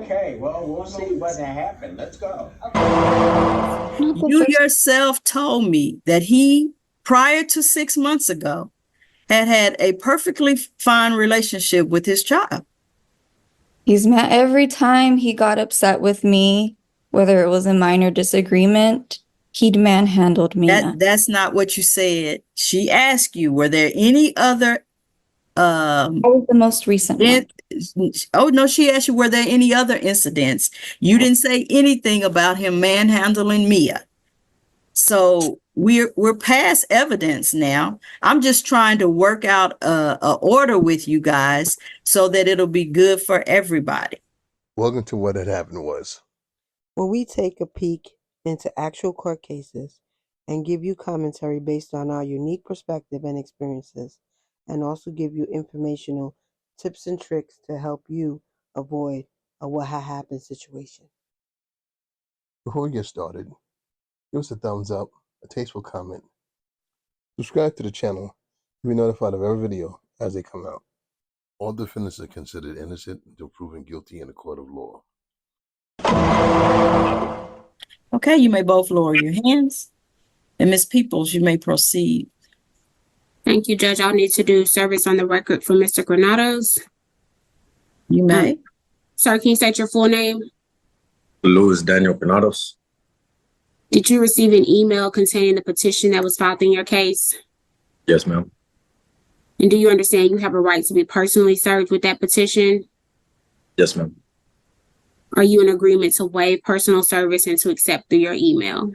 Okay, well, we'll see what happened. Let's go. You yourself told me that he, prior to 6 months ago, had a perfectly fine relationship with his child. He's mad every time he got upset with me, whether it was a minor disagreement, he'd manhandled Mia. That's not what you said. She asked you, were there any other That was the most recent one. oh no, she asked you, were there any other incidents? You didn't say anything about him manhandling Mia. So we're past evidence now. I'm just trying to work out a order with you guys so that it'll be good for everybody. Welcome to What Had Happened Was. When we take a peek into actual court cases and give you commentary based on our unique perspective and experiences, and also give you informational tips and tricks to help you avoid a what had happened situation. Before we get started, give us a thumbs up, a tasteful comment, subscribe to the channel to be notified of every video as they come out. All defendants are considered innocent until proven guilty in a court of law. Okay, you may both lower your hands. And Ms. Peoples, you may proceed. Thank you, Judge. I'll need to do service on the record for Mr. Granados. You may. Sir, can you state your full name? Luis Daniel Granados. Did you receive an email containing the petition that was filed in your case? Yes, ma'am. And do you understand you have a right to be personally served with that petition? Yes, ma'am. Are you in agreement to waive personal service and to accept through your email?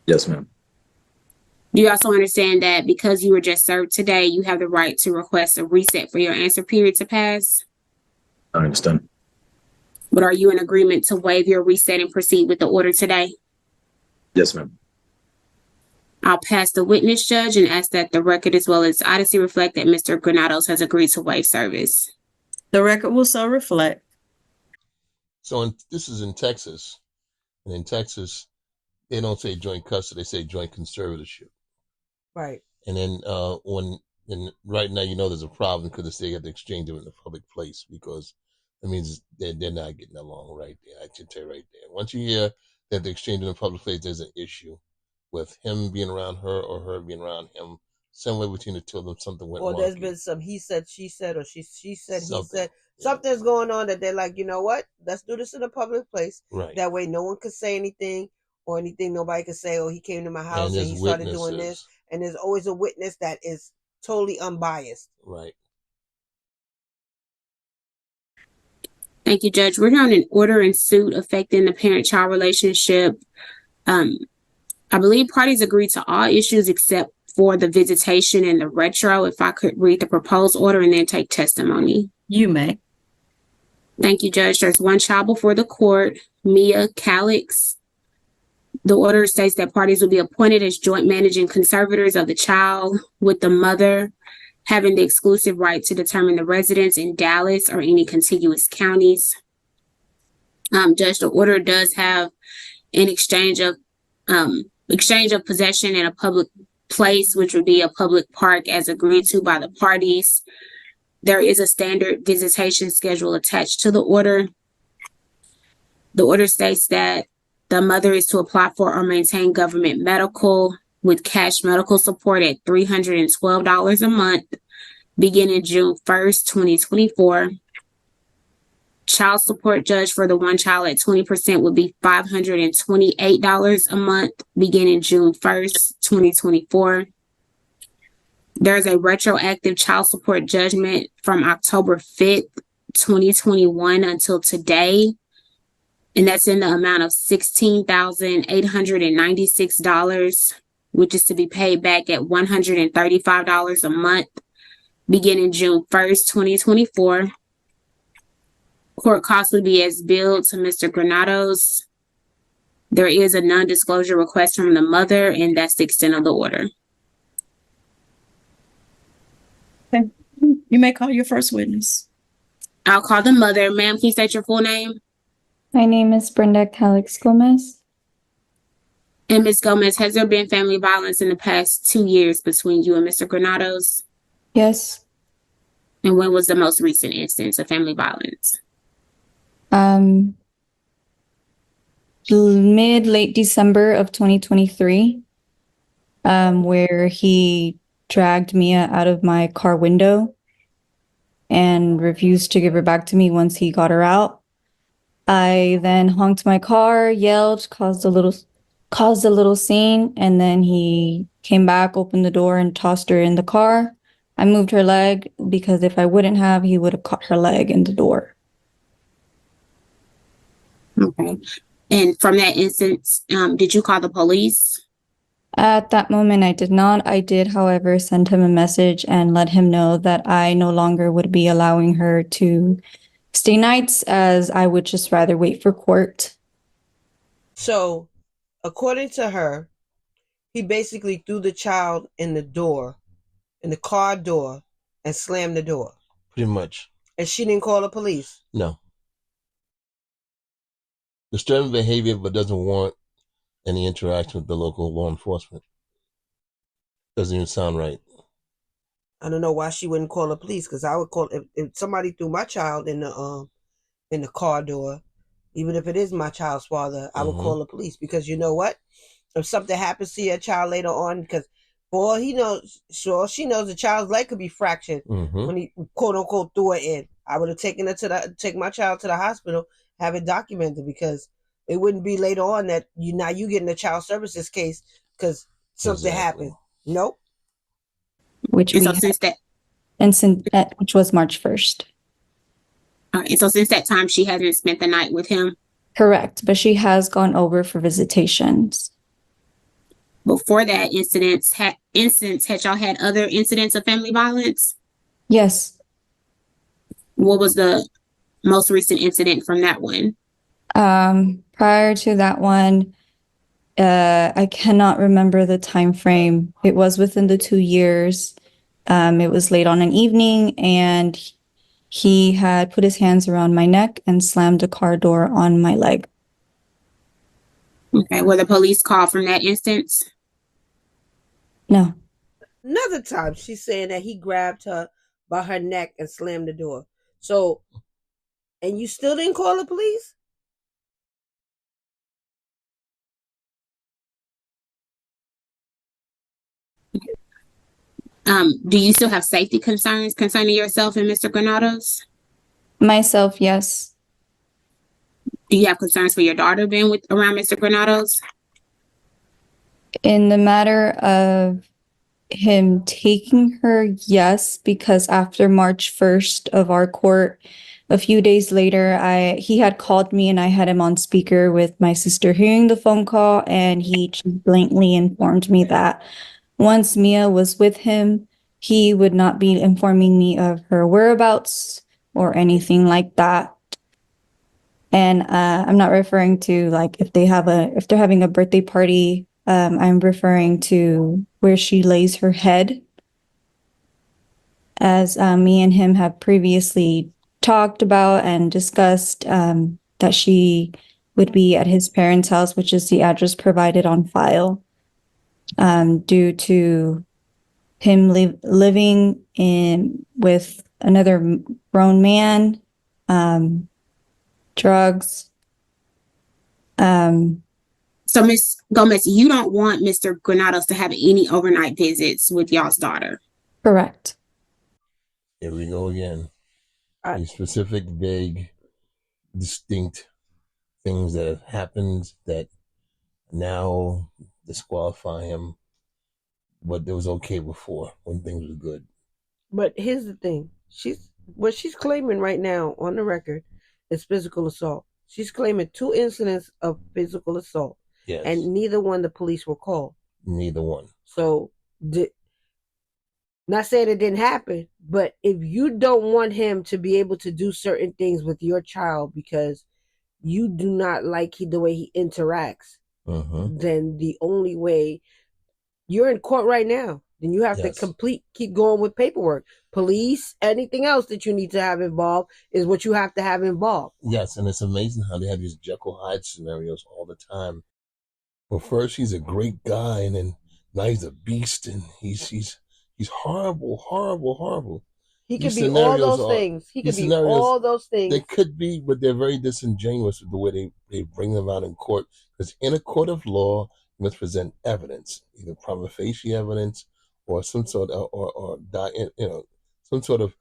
Yes, ma'am. Do you also understand that because you were just served today, you have the right to request a reset for your answer period to pass? I understand. But are you in agreement to waive your reset and proceed with the order today? Yes, ma'am. I'll pass the witness, Judge, and ask that the record as well as Odyssey reflect that Mr. Granados has agreed to waive service. The record will so reflect. So this is in Texas, and in Texas, they don't say joint custody; they say joint conservatorship. Right. And then right now, there's a problem because they have to exchange them in a public place because that means they're not getting along right there. I can tell you right there. Once you hear that they exchange in a public place, there's an issue with him being around her or her being around him. Somewhere between the two of them, something went wrong. Or there's been some he said, she said, or she said, he said. Something's going on that they're like, you know what? Let's do this in a public place. Right. That way no one could say anything or anything nobody could say, oh, he came to my house and he started doing this. And there's always a witness that is totally unbiased. Right. Thank you, Judge. We're here on an order in suit affecting the parent-child relationship. I believe parties agreed to all issues except for the visitation and the retro. If I could read the proposed order and then take testimony. You may. Thank you, Judge. There's one child before the court, Mia Calix. The order states that parties will be appointed as joint managing conservators of the child, with the mother having the exclusive right to determine the residence in Dallas or any contiguous counties. Judge, the order does have an exchange of possession in a public place, which would be a public park as agreed to by the parties. There is a standard visitation schedule attached to the order. The order states that the mother is to apply for or maintain government medical with cash medical support at $312 a month, beginning June 1st, 2024. Child support, Judge, for the one child at 20% would be $528 a month, beginning June 1st, 2024. There's a retroactive child support judgment from October 5th, 2021 until today, and that's in the amount of $16,896, which is to be paid back at $135 a month, beginning June 1st, 2024. Court costs would be as billed to Mr. Granados. There is a non-disclosure request from the mother, and that's the extent of the order. Okay. You may call your first witness. I'll call the mother. Ma'am, can you state your full name? My name is Brenda Calix Gomez. And Ms. Gomez, has there been family violence in the past 2 years between you and Mr. Granados? Yes. And when was the most recent instance of family violence? Um, late December of 2023, where he dragged Mia out of my car window and refused to give her back to me once he got her out. I then honked my car, yelled, caused a little scene, and then he came back, opened the door, and tossed her in the car. I moved her leg because if I wouldn't have, he would have caught her leg in the door. Okay. And from that instance, did you call the police? At that moment, I did not. I did, however, send him a message and let him know that I no longer would be allowing her to stay nights, as I would just rather wait for court. So, according to her, he basically threw the child in the door, in the car door, and slammed the door. Pretty much. And she didn't call the police. No. Disturbing behavior, but doesn't warrant any interaction with the local law enforcement. Doesn't even sound right. I don't know why she wouldn't call the police, because I would call if somebody threw my child in the car door, even if it is my child's father, I would call the police, because you know what? If something happens to your child later on, because for all he knows, sure she knows the child's leg could be fractured when he quote unquote threw her in. I would have taken her take my child to the hospital, have it documented, because it wouldn't be later on that you getting a child services case because something happened. Nope. Which And we so had, since that, which was March 1st. and so since that time, she hasn't spent the night with him. Correct, but she has gone over for visitations. Before that incident, had y'all had other incidents of family violence? Yes. What was the most recent incident from that one? Prior to that one, I cannot remember the time frame. It was within the 2 years. It was late on an evening, and he had put his hands around my neck and slammed a car door on my leg. Okay, were the police called from that instance? No. Another time, she's saying that he grabbed her by her neck and slammed the door. So, and you still didn't call the police? Do you still have safety concerns concerning yourself and Mr. Granados? Myself, yes. Do you have concerns for your daughter being around Mr. Granados? In the matter of him taking her, yes, because after March 1st of our court, a few days later, he had called me and I had him on speaker with my sister hearing the phone call, and he just blatantly informed me that once Mia was with him, he would not be informing me of her whereabouts or anything like that. And I'm not referring to like if they're having a birthday party. I'm referring to where she lays her head, as me and him have previously talked about and discussed, that she would be at his parents' house, which is the address provided on file, due to him living with another grown man, drugs. So, Ms. Gomez, you don't want Mr. Granados to have any overnight visits with y'all's daughter? Correct. Here we go again. These specific, vague, distinct things that have happened that now disqualify him, but it was okay before when things were good. But here's the thing. What she's claiming right now on the record is physical assault. She's claiming 2 incidents of physical assault. Yes. And neither one the police were called. Neither one. So, not saying it didn't happen, but if you don't want him to be able to do certain things with your child because you do not like the way he interacts, then the only way, you're in court right now, then you have to keep going with paperwork. Police, anything else that you need to have involved is what you have to have involved. Yes, and it's amazing how they have these Jekyll Hyde scenarios all the time. Well, first he's a great guy, and then now he's a beast, and he's horrible, horrible, horrible. He these could be all scenarios those are things. He could these be scenarios. all those things. They could be, but they're very disingenuous with the way they bring them out in court. Because in a court of law, you must present evidence, either prima facie evidence or some sort of some sort of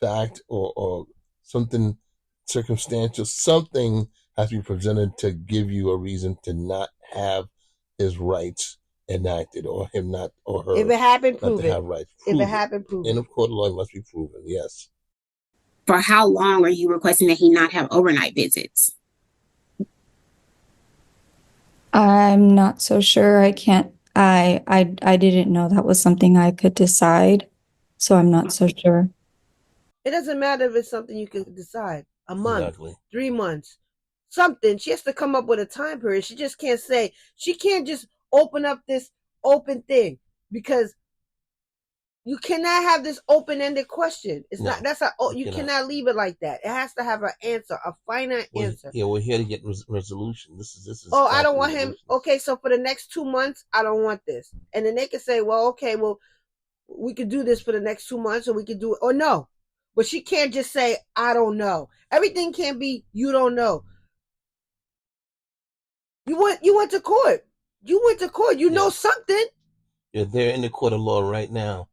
fact or something circumstantial. Something has to be presented to give you a reason to not have his rights enacted, or him not, or her If it happened, not prove to it. have rights. If Prove it it. happened, prove In a it. court of law, it must be proven. Yes. For how long are you requesting that he not have overnight visits? I'm not so sure. I can't. I didn't know that was something I could decide, so I'm not so sure. It doesn't matter if it's something you can decide. A month, Exactly. 3 months, something. She has to come up with a time period. She just can't say, she can't just open up this open thing, because you cannot have this open-ended question. It's No, not, that's a, you cannot leave it like that. It has to have an answer, a finite answer. Yeah, we're here to get resolution. This is. Oh, I don't want him. Okay, so for the next 2 months, I don't want this. And then they can say, well, okay, well, we could do this for the next 2 months, or we could do it, or no. But she can't just say, I don't know. Everything can't be, you don't know. You went to court. You went to court. You know something. Yeah, they're in the court of law right now,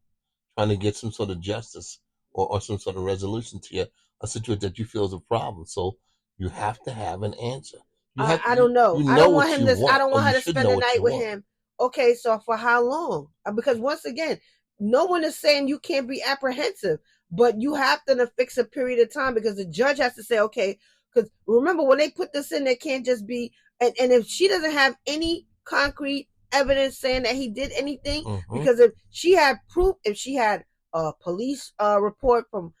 trying to get some sort of justice or some sort of resolution to a situation that you feel is a problem. So you have to have an answer. I don't know. You I know don't what want him you to. want, I don't want or her you to should spend know the what night you with want. him. Okay, so for how long? Because once again, no one is saying you can't be apprehensive, but you have to fix a period of time, because the judge has to say, okay, because remember when they put this in, there can't just be, and if she doesn't have any concrete evidence saying that he did anything, because if she had proof, if she had a police report from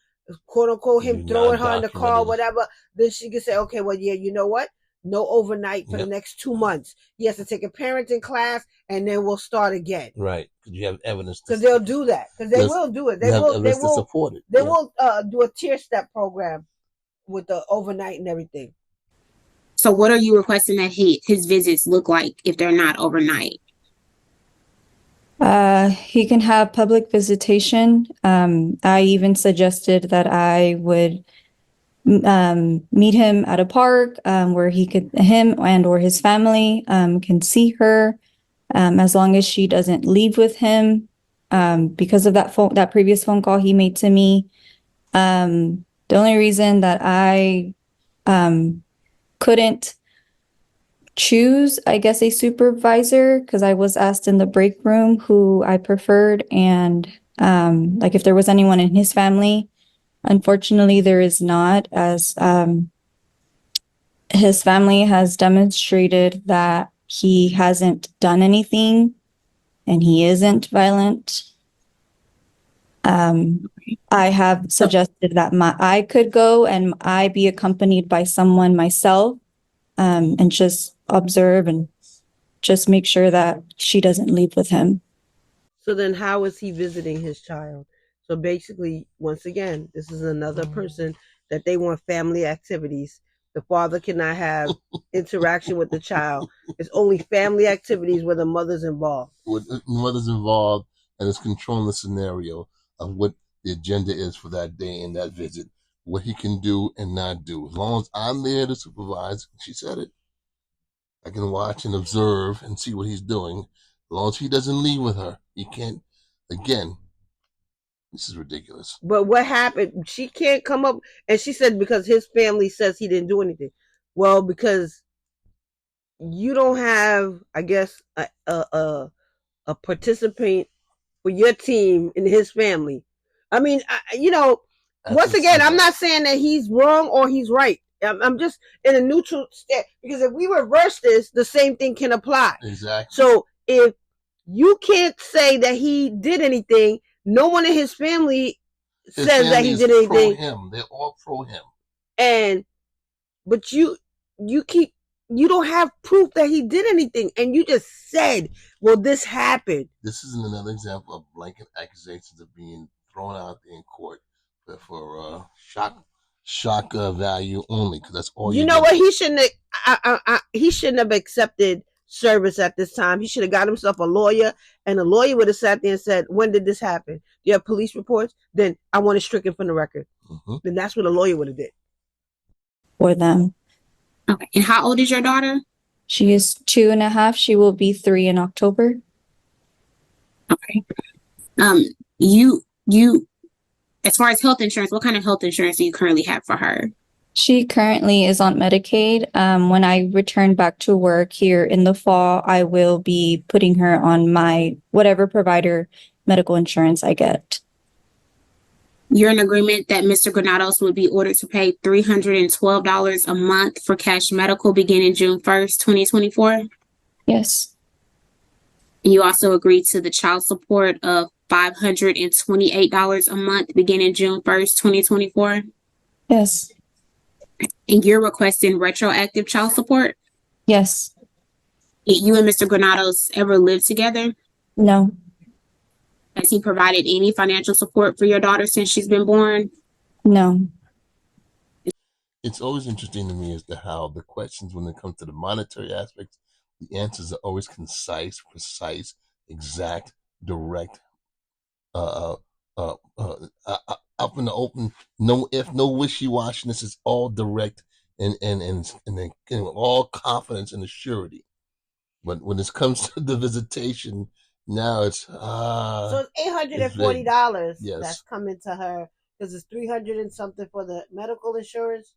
quote unquote him throwing her in the car, whatever, then she could say, okay, well, yeah, you know what? No overnight for the next 2 months. He has to take a parenting class, and then we'll start again. Right, because you have evidence. Because they'll do that. Because they will do it. They will. They will support it. They will do a tier step program with the overnight and everything. So what are you requesting that his visits look like if they're not overnight? He can have public visitation. I even suggested that I would meet him at a park where him and or his family can see her, as long as she doesn't leave with him, because of that previous phone call he made to me. The only reason that I couldn't choose, I guess, a supervisor, because I was asked in the break room who I preferred, and like if there was anyone in his family. Unfortunately, there is not, as his family has demonstrated that he hasn't done anything and he isn't violent. I have suggested that I could go and I be accompanied by someone myself, and just observe and just make sure that she doesn't leave with him. So then how is he visiting his child? So basically, once again, this is another person that they want family activities. The father cannot have interaction with the child. It's only family activities where the mother's involved. With the mother's involved, and it's controlling the scenario of what the agenda is for that day and that visit, what he can do and not do. As long as I'm there to supervise, she said it, I can watch and observe and see what he's doing. As long as he doesn't leave with her, he can't. Again, this is ridiculous. But what happened? She can't come up, and she said because his family says he didn't do anything. Well, because you don't have, I guess, a participant for your team in his family. I mean, once again, I'm not saying that he's wrong or he's right. I'm just in a neutral state, because if we reverse this, the same thing can apply. Exactly. So if you can't say that he did anything, no one in his family says that he did anything. Pro him. They're all pro him. But you don't have proof that he did anything, and you just said, well, this happened. This is another example of blanket accusations of being thrown out there in court for shock value only, because that's all you know what, he shouldn't have accepted service at this time. He should have got himself a lawyer, and a lawyer would have sat there and said, when did this happen? Do you have police reports? Then I want it stricken from the record. Then that's what a lawyer would have did. For them. Okay. And how old is your daughter? She is 2.5. She will be 3 in October. Okay. As far as health insurance, what kind of health insurance do you currently have for her? She currently is on Medicaid. When I return back to work here in the fall, I will be putting her on my whatever provider medical insurance I get. You're in agreement that Mr. Granados would be ordered to pay $312 a month for cash medical beginning June 1st, 2024? Yes. And you also agreed to the child support of $528 a month beginning June 1st, 2024? Yes. And you're requesting retroactive child support? Yes. You and Mr. Granados ever lived together? No. Has he provided any financial support for your daughter since she's been born? No. It's always interesting to me as to how the questions, when it comes to the monetary aspects, the answers are always concise, precise, exact, direct, up in the open, no if, no wishy-washy. This is all direct and then all confidence and assurity. But when it comes to the visitation, now it's so it's $840 yes. That's coming to her, because it's 300 and something for the medical insurance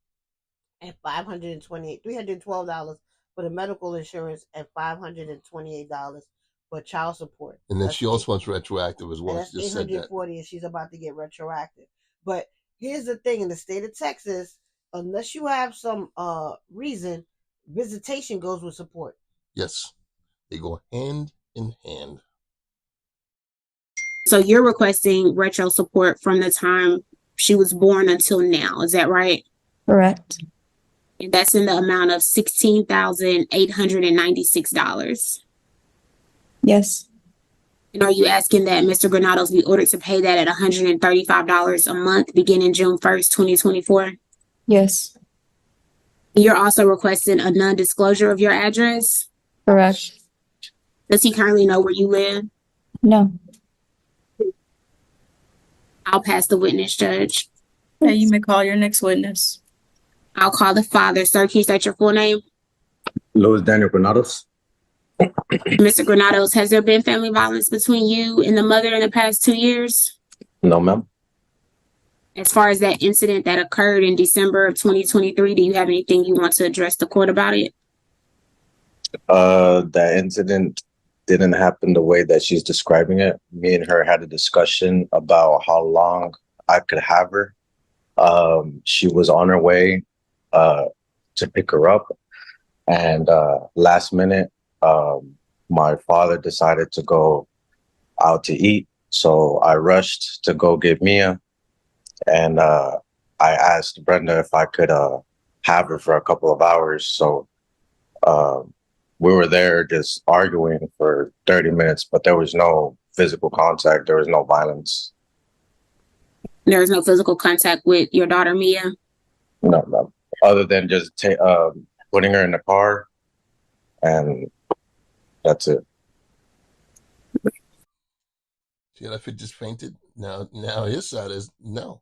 and $312 for the medical insurance and $528 for child support. And then she also wants retroactive as well. That's $840, and she's about to get retroactive. But here's the thing: in the state of Texas, unless you have some reason, visitation goes with support. Yes, they go hand in hand. So you're requesting retro support from the time she was born until now. Is that right? Correct. And that's in the amount of $16,896. Yes. And are you asking that Mr. Granados be ordered to pay that at $135 a month beginning June 1st, 2024? Yes. You're also requesting a non-disclosure of your address? Correct. Does he currently know where you live? No. I'll pass the witness, Judge. Okay, you may call your next witness. I'll call the father. Sir, can you state your full name? Louis Daniel Granados. Mr. Granados, has there been family violence between you and the mother in the past 2 years? No, ma'am. As far as that incident that occurred in December of 2023, do you have anything you want to address the court about it? That incident didn't happen the way that she's describing it. Me and her had a discussion about how long I could have her. She was on her way to pick her up, and last minute, my father decided to go out to eat, so I rushed to go get Mia, and I asked Brenda if I could have her for a couple of hours. So we were there just arguing for 30 minutes, but there was no physical contact. There was no violence. There was no physical contact with your daughter, Mia? No. Other than just putting her in the car, and that's it. See, if it just fainted. Now his side is no.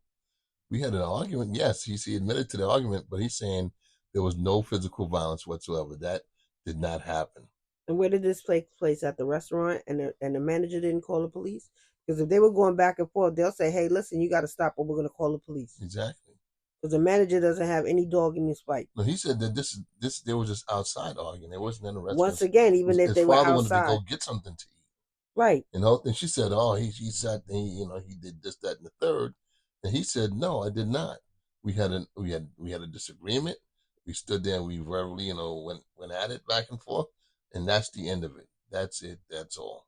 We had an argument. Yes, he admitted to the argument, but he's saying there was no physical violence whatsoever. That did not happen. And where did this take place? At the restaurant, and the manager didn't call the police? Because if they were going back and forth, they'll say, hey, listen, you got to stop or we're going to call the police. Exactly. Because the manager doesn't have any dog in this fight. No, he said that this they were just outside arguing. It wasn't in a restaurant. Once again, even if they were father outside. wanted to go get something to eat. Right. And she said, oh, he sat there, he did this, that, and the third. And he said, no, I did not. We had a disagreement. We stood there and we verbally, went at it back and forth. And that's the end of it. That's it. That's all.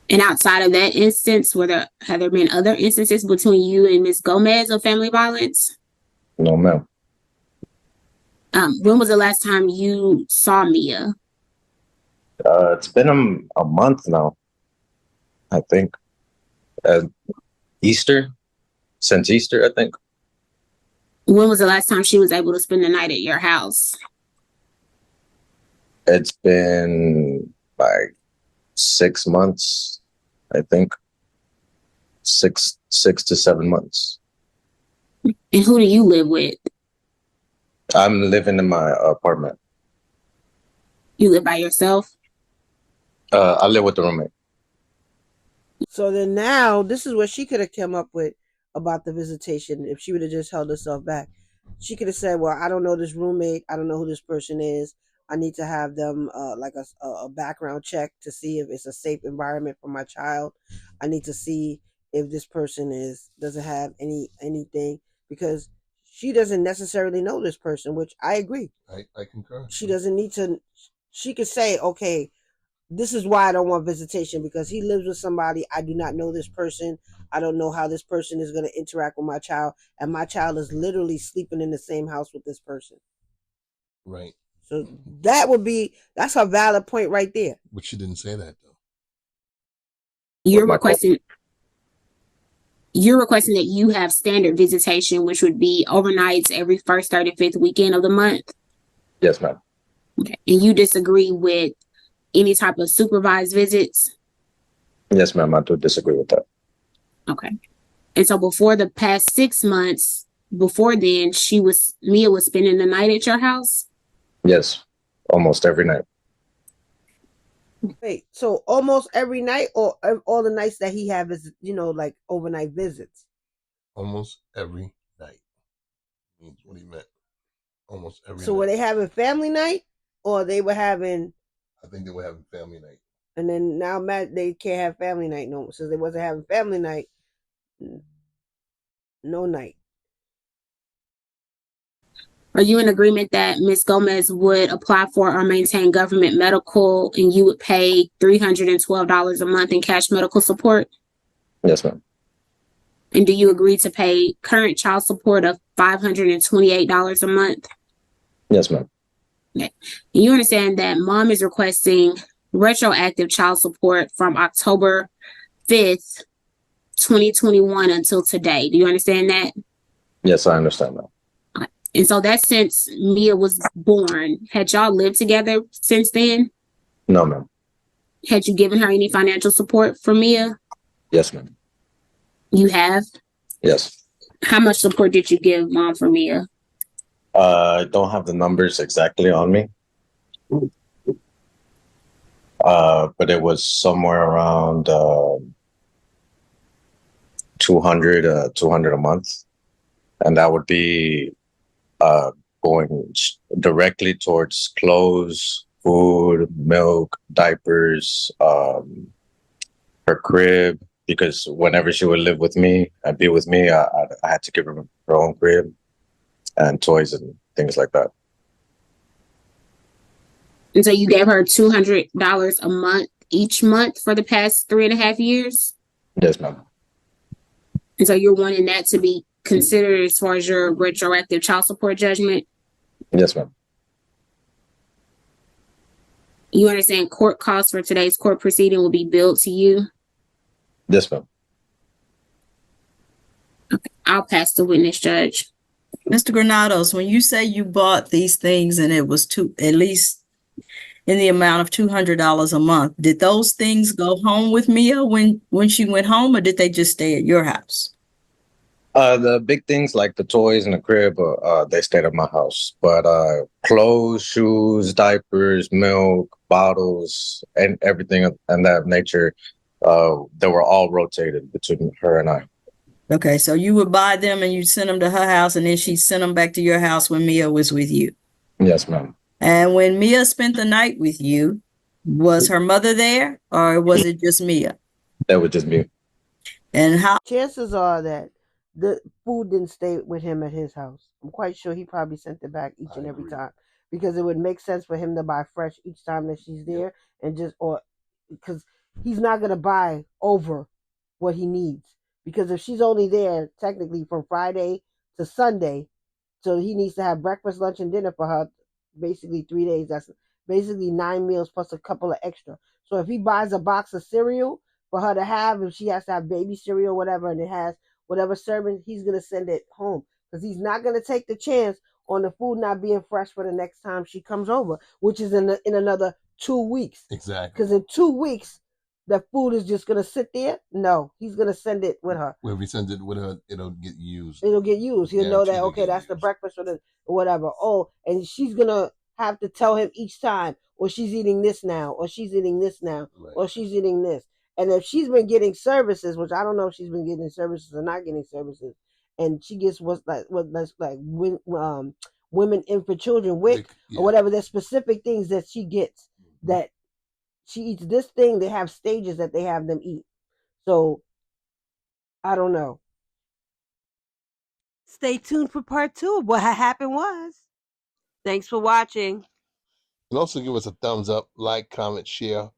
And outside of that instance, have there been other instances between you and Ms. Gomez of family violence? No, ma'am. When was the last time you saw Mia? It's been a month now, I think. Easter? Since Easter, I think. When was the last time she was able to spend the night at your house? It's been like 6 months, I think. 6 to 7 months. And who do you live with? I'm living in my apartment. You live by yourself? I live with a roommate. So then now this is what she could have come up with about the visitation if she would have just held herself back. She could have said, well, I don't know this roommate. I don't know who this person is. I need to have them like a background check to see if it's a safe environment for my child. I need to see if this person doesn't have anything, because she doesn't necessarily know this person, which I agree. I concur. She doesn't need to. She could say, okay, this is why I don't want visitation, because he lives with somebody. I do not know this person. I don't know how this person is going to interact with my child. And my child is literally sleeping in the same house with this person. Right. So that's a valid point right there. But she didn't say that though. You're requesting that you have standard visitation, which would be overnights every first, third, and fifth weekend of the month. Yes, ma'am. Okay. And you disagree with any type of supervised visits? Yes, ma'am. I do disagree with that. Okay. And so before the past 6 months, before then, Mia was spending the night at your house? Yes, almost every night. Wait, so almost every night, or all the nights that he have is, like overnight visits? Almost every night. That's what he meant. Almost every night. So were they having family night, or they were having? I think they were having family night. And then now they can't have family night no more. Since they wasn't having family night, no night. Are you in agreement that Ms. Gomez would apply for or maintain government medical and you would pay $312 a month in cash medical support? Yes, ma'am. And do you agree to pay current child support of $528 a month? Yes, ma'am. Okay. And you understand that mom is requesting retroactive child support from October 5th, 2021 until today. Do you understand that? Yes, I understand that. And so that's since Mia was born. Had y'all lived together since then? No, ma'am. Had you given her any financial support for Mia? Yes, ma'am. You have? Yes. How much support did you give mom for Mia? I don't have the numbers exactly on me. But it was somewhere around 200 a month. And that would be going directly towards clothes, food, milk, diapers, her crib, because whenever she would live with me and be with me, I had to give her her own crib, and toys and things like that. And so you gave her $200 a month each month for the past 3.5 years? Yes, ma'am. And so you're wanting that to be considered as far as your retroactive child support judgment? Yes, ma'am. You understand court costs for today's court proceeding will be billed to you? Yes, ma'am. Okay. I'll pass the witness, Judge. Mr. Granados, when you say you bought these things and it was at least in the amount of $200 a month, did those things go home with Mia when she went home, or did they just stay at your house? The big things like the toys and the crib, they stayed at my house. But clothes, shoes, diapers, milk, bottles, and everything of that nature, they were all rotated between her and I. Okay, so you would buy them and you'd send them to her house, and then she'd send them back to your house when Mia was with you. Yes, ma'am. And when Mia spent the night with you, was her mother there, or was it just Mia? That was just me. And how? Chances are that the food didn't stay with him at his house. I'm quite sure he probably sent it back each and every time, because it would make sense for him to buy fresh each time that she's there, and because he's not going to buy over what he needs. Because if she's only there technically from Friday to Sunday, so he needs to have breakfast, lunch, and dinner for her, basically 3 days. That's basically 9 meals plus a couple of extra. So if he buys a box of cereal for her to have, if she has to have baby cereal or whatever, and it has whatever serving, he's going to send it home, because he's not going to take the chance on the food not being fresh for the next time she comes over, which is in another 2 weeks. Exactly. Because in 2 weeks, the food is just gonna sit there. No, he's gonna send it with her. Well, if he sends it with her, it'll get used. It'll get used. He'll know that, okay, that's the breakfast or whatever. Oh, and she's gonna have to tell him each time, or she's eating this now, or she's eating this now, Right. or she's eating this. And if she's been getting services, which I don't know if she's been getting services or not getting services, and she gets women in for children WIC or whatever, there's specific things that she gets that she eats this thing. They have stages that they have them eat. So I don't know. Stay tuned for part 2 of what happened was. Thanks for watching. And also give us a thumbs up, like, comment, share.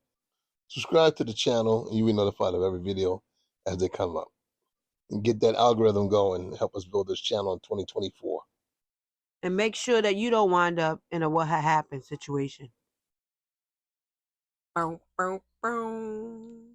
Subscribe to the channel, and you'll be notified of every video as they come up. And get that algorithm going and help us build this channel in 2024. And make sure that you don't wind up in a what happened situation. Bow, bow, bow.